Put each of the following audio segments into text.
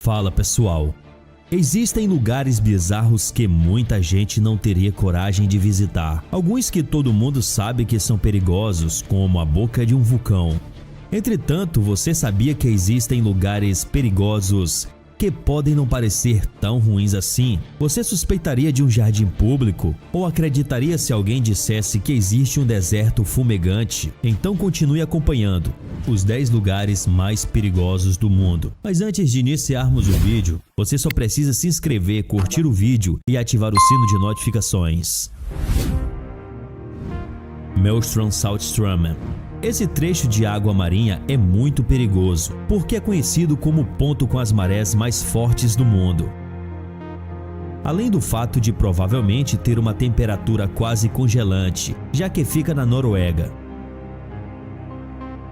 Fala pessoal, existem lugares bizarros que muita gente não teria coragem de visitar. Alguns que todo mundo sabe que são perigosos, como a boca de um vulcão. Entretanto, você sabia que existem lugares perigosos que podem não parecer tão ruins assim? Você suspeitaria de um jardim público? Ou acreditaria se alguém dissesse que existe um deserto fumegante? Então continue acompanhando os 10 lugares mais perigosos do mundo. Mas antes de iniciarmos o vídeo, você só precisa se inscrever, curtir o vídeo e ativar o sino de notificações. Maelstrom Saltstraumen. Esse trecho de água marinha é muito perigoso, porque é conhecido como o ponto com as marés mais fortes do mundo. Além do fato de provavelmente ter uma temperatura quase congelante, já que fica na Noruega.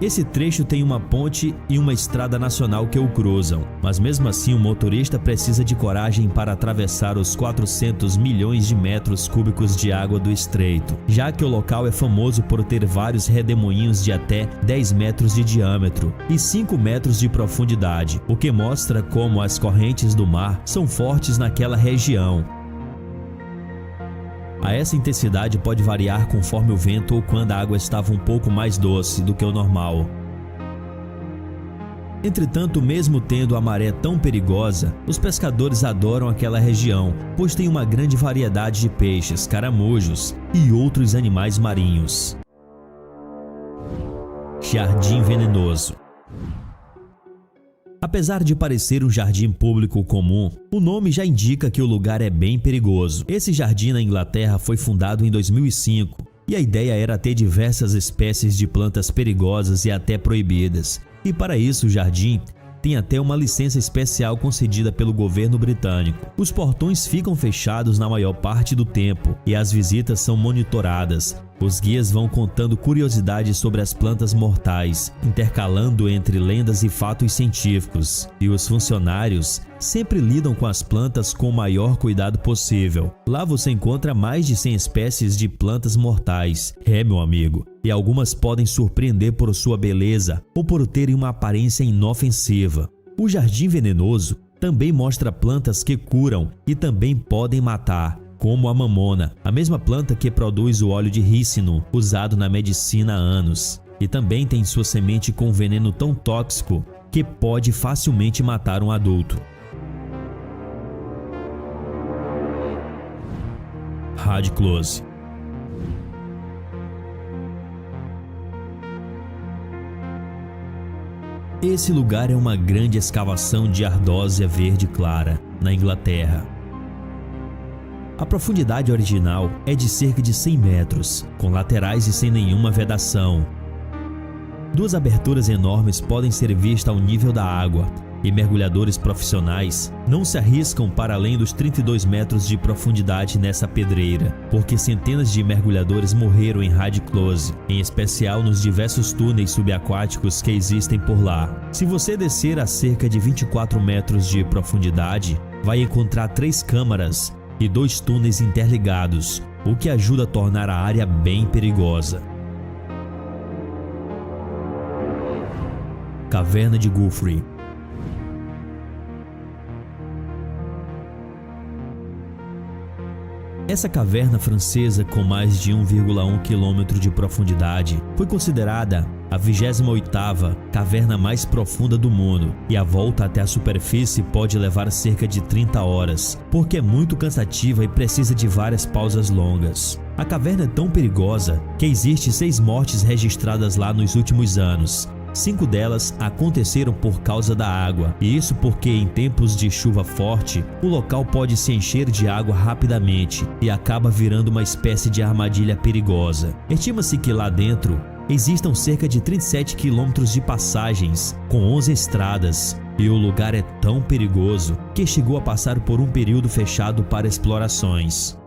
Esse trecho tem uma ponte e uma estrada nacional que o cruzam, mas mesmo assim o motorista precisa de coragem para atravessar os 400 milhões de metros cúbicos de água do estreito, já que o local é famoso por ter vários redemoinhos de até 10 metros de diâmetro e 5 metros de profundidade, o que mostra como as correntes do mar são fortes naquela região. Essa intensidade pode variar conforme o vento ou quando a água estava um pouco mais doce do que o normal. Entretanto, mesmo tendo a maré tão perigosa, os pescadores adoram aquela região, pois tem uma grande variedade de peixes, caramujos e outros animais marinhos. Jardim Venenoso. Apesar de parecer um jardim público comum, o nome já indica que o lugar é bem perigoso. Esse jardim na Inglaterra foi fundado em 2005 e a ideia era ter diversas espécies de plantas perigosas e até proibidas. E para isso o jardim tem até uma licença especial concedida pelo governo britânico. Os portões ficam fechados na maior parte do tempo e as visitas são monitoradas. Os guias vão contando curiosidades sobre as plantas mortais, intercalando entre lendas e fatos científicos. E os funcionários sempre lidam com as plantas com o maior cuidado possível. Lá você encontra mais de 100 espécies de plantas mortais. Meu amigo, e algumas podem surpreender por sua beleza ou por terem uma aparência inofensiva. O Jardim Venenoso também mostra plantas que curam e também podem matar, como a mamona, a mesma planta que produz o óleo de rícino, usado na medicina há anos. E também tem sua semente com veneno tão tóxico que pode facilmente matar um adulto. Radclose. Esse lugar é uma grande escavação de ardósia verde clara, na Inglaterra. A profundidade original é de cerca de 100 metros, com laterais e sem nenhuma vedação. Duas aberturas enormes podem ser vistas ao nível da água, e mergulhadores profissionais não se arriscam para além dos 32 metros de profundidade nessa pedreira, porque centenas de mergulhadores morreram em Radclose, em especial nos diversos túneis subaquáticos que existem por lá. Se você descer a cerca de 24 metros de profundidade, vai encontrar 3 câmaras e 2 túneis interligados, o que ajuda a tornar a área bem perigosa. Caverna de Guthrie. Essa caverna francesa, com mais de 1,1 km de profundidade, foi considerada a 28ª caverna mais profunda do mundo, e a volta até a superfície pode levar cerca de 30 horas, porque é muito cansativa e precisa de várias pausas longas. A caverna é tão perigosa que existe 6 mortes registradas lá nos últimos anos. 5 delas aconteceram por causa da água, e isso porque em tempos de chuva forte, o local pode se encher de água rapidamente e acaba virando uma espécie de armadilha perigosa. Estima-se que lá dentro existam cerca de 37 quilômetros de passagens, com 11 estradas, e o lugar é tão perigoso que chegou a passar por um período fechado para explorações.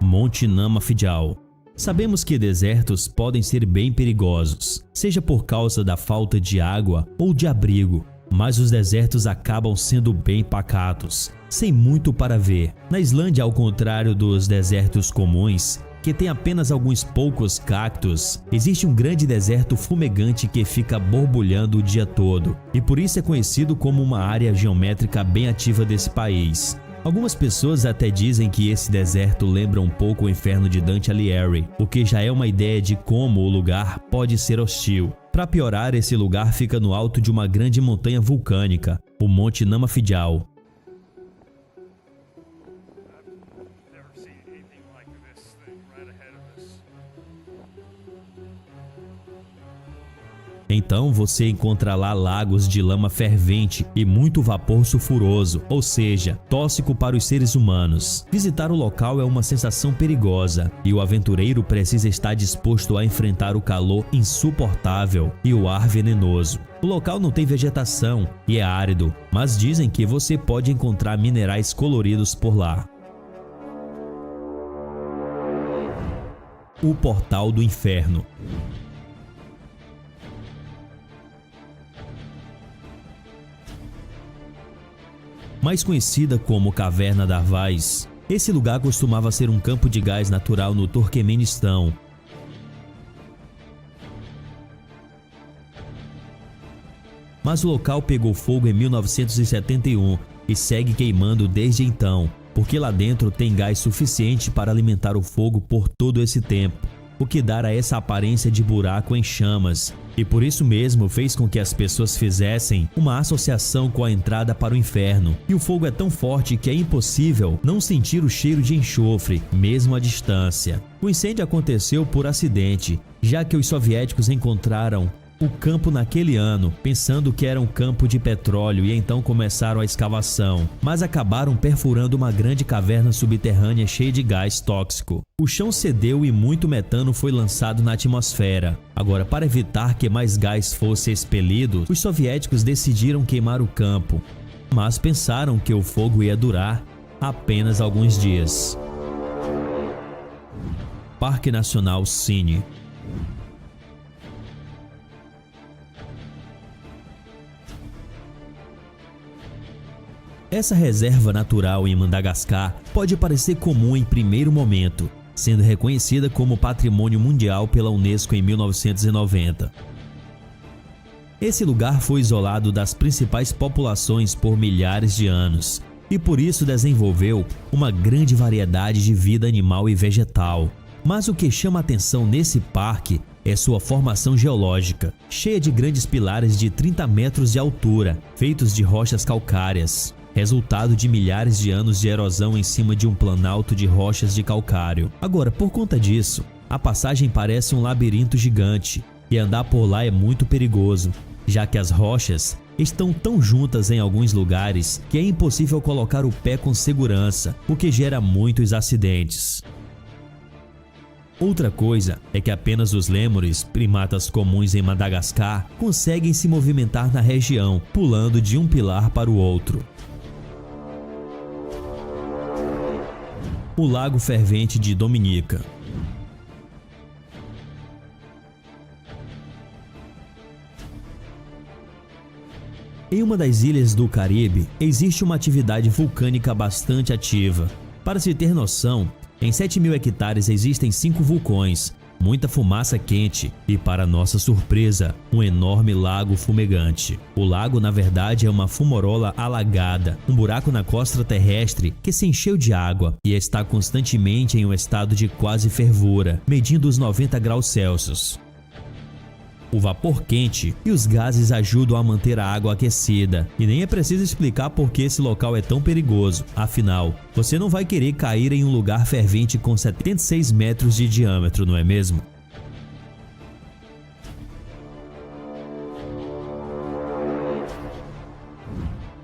Monte Namafjall. Sabemos que desertos podem ser bem perigosos, seja por causa da falta de água ou de abrigo, mas os desertos acabam sendo bem pacatos, sem muito para ver. Na Islândia, ao contrário dos desertos comuns, que tem apenas alguns poucos cactos, existe um grande deserto fumegante que fica borbulhando o dia todo, e por isso é conhecido como uma área geométrica bem ativa desse país. Algumas pessoas até dizem que esse deserto lembra um pouco o inferno de Dante Alighieri, o que já é uma ideia de como o lugar pode ser hostil. Para piorar, esse lugar fica no alto de uma grande montanha vulcânica, o Monte Namafijal. Então você encontra lá lagos de lama fervente e muito vapor sulfuroso, ou seja, tóxico para os seres humanos. Visitar o local é uma sensação perigosa e o aventureiro precisa estar disposto a enfrentar o calor insuportável e o ar venenoso. O local não tem vegetação e é árido, mas dizem que você pode encontrar minerais coloridos por lá. O Portal do Inferno. Mais conhecida como Caverna da Arvaz, esse lugar costumava ser um campo de gás natural no Turquemenistão. Mas o local pegou fogo em 1971 e segue queimando desde então, porque lá dentro tem gás suficiente para alimentar o fogo por todo esse tempo, o que dá essa aparência de buraco em chamas, e por isso mesmo fez com que as pessoas fizessem uma associação com a entrada para o inferno. E o fogo é tão forte que é impossível não sentir o cheiro de enxofre, mesmo à distância. O incêndio aconteceu por acidente, já que os soviéticos encontraram o campo naquele ano, pensando que era um campo de petróleo, e então começaram a escavação, mas acabaram perfurando uma grande caverna subterrânea cheia de gás tóxico. O chão cedeu e muito metano foi lançado na atmosfera. Agora, para evitar que mais gás fosse expelido, os soviéticos decidiram queimar o campo, mas pensaram que o fogo ia durar apenas alguns dias. Parque Nacional Cine. Essa reserva natural em Madagascar pode parecer comum em primeiro momento, sendo reconhecida como Patrimônio Mundial pela Unesco em 1990. Esse lugar foi isolado das principais populações por milhares de anos e por isso desenvolveu uma grande variedade de vida animal e vegetal. Mas o que chama atenção nesse parque é sua formação geológica, cheia de grandes pilares de 30 metros de altura, feitos de rochas calcárias, resultado de milhares de anos de erosão em cima de um planalto de rochas de calcário. Agora, por conta disso, a passagem parece um labirinto gigante e andar por lá é muito perigoso, já que as rochas estão tão juntas em alguns lugares que é impossível colocar o pé com segurança, o que gera muitos acidentes. Outra coisa é que apenas os lêmures, primatas comuns em Madagascar, conseguem se movimentar na região, pulando de um pilar para o outro. O Lago Fervente de Dominica. Em uma das ilhas do Caribe, existe uma atividade vulcânica bastante ativa. Para se ter noção, em 7.000 hectares existem 5 vulcões, muita fumaça quente e, para nossa surpresa, um enorme lago fumegante. O lago, na verdade, é uma fumarola alagada, um buraco na costa terrestre que se encheu de água e está constantemente em um estado de quase fervura, medindo os 90 graus Celsius. O vapor quente e os gases ajudam a manter a água aquecida. E nem é preciso explicar por que esse local é tão perigoso. Afinal, você não vai querer cair em um lugar fervente com 76 metros de diâmetro, não é mesmo?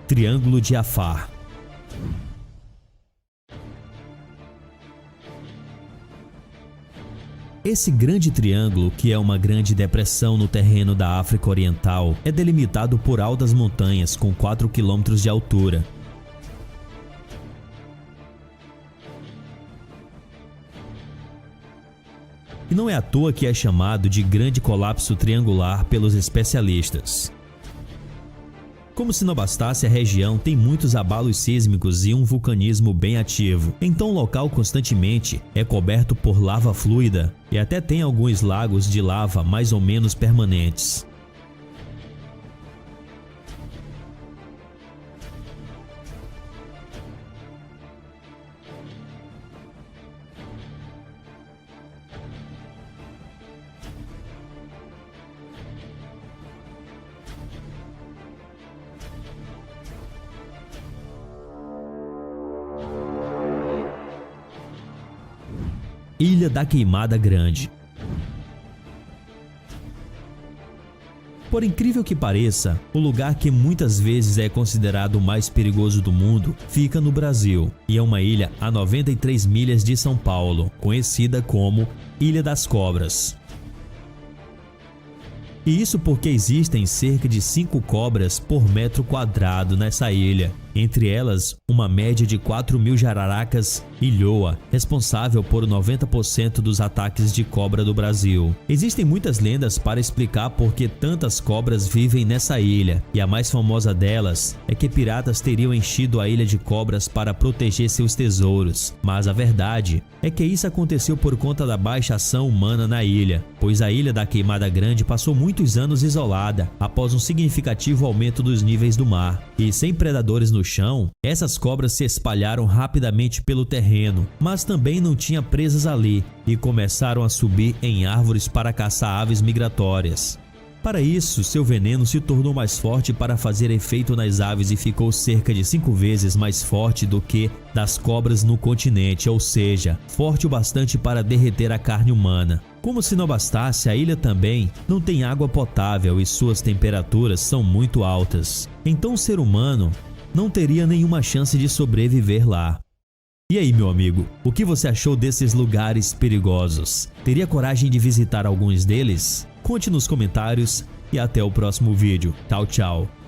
Triângulo de Afar. Esse grande triângulo, que é uma grande depressão no terreno da África Oriental, é delimitado por altas montanhas com 4 km de altura. E não é à toa que é chamado de Grande Colapso Triangular pelos especialistas. Como se não bastasse, a região tem muitos abalos sísmicos e um vulcanismo bem ativo. Então o local constantemente é coberto por lava fluida e até tem alguns lagos de lava mais ou menos permanentes. Ilha da Queimada Grande. Por incrível que pareça, o lugar que muitas vezes é considerado o mais perigoso do mundo fica no Brasil e é uma ilha a 93 milhas de São Paulo, conhecida como Ilha das Cobras. E isso porque existem cerca de 5 cobras por metro quadrado nessa ilha, entre elas uma média de 4.000 jararacas ilhoa, responsável por 90% dos ataques de cobra do Brasil. Existem muitas lendas para explicar por que tantas cobras vivem nessa ilha, e a mais famosa delas é que piratas teriam enchido a ilha de cobras para proteger seus tesouros, mas a verdade é que isso aconteceu por conta da baixa ação humana na ilha, pois a Ilha da Queimada Grande passou muitos anos isolada após um significativo aumento dos níveis do mar, e sem predadores no chão, essas cobras se espalharam rapidamente pelo terreno, mas também não tinha presas ali e começaram a subir em árvores para caçar aves migratórias. Para isso, seu veneno se tornou mais forte para fazer efeito nas aves e ficou cerca de 5 vezes mais forte do que das cobras no continente, ou seja, forte o bastante para derreter a carne humana. Como se não bastasse, a ilha também não tem água potável e suas temperaturas são muito altas. Então o ser humano não teria nenhuma chance de sobreviver lá. E aí, meu amigo, o que você achou desses lugares perigosos? Teria coragem de visitar alguns deles? Conte nos comentários e até o próximo vídeo. Tchau, tchau.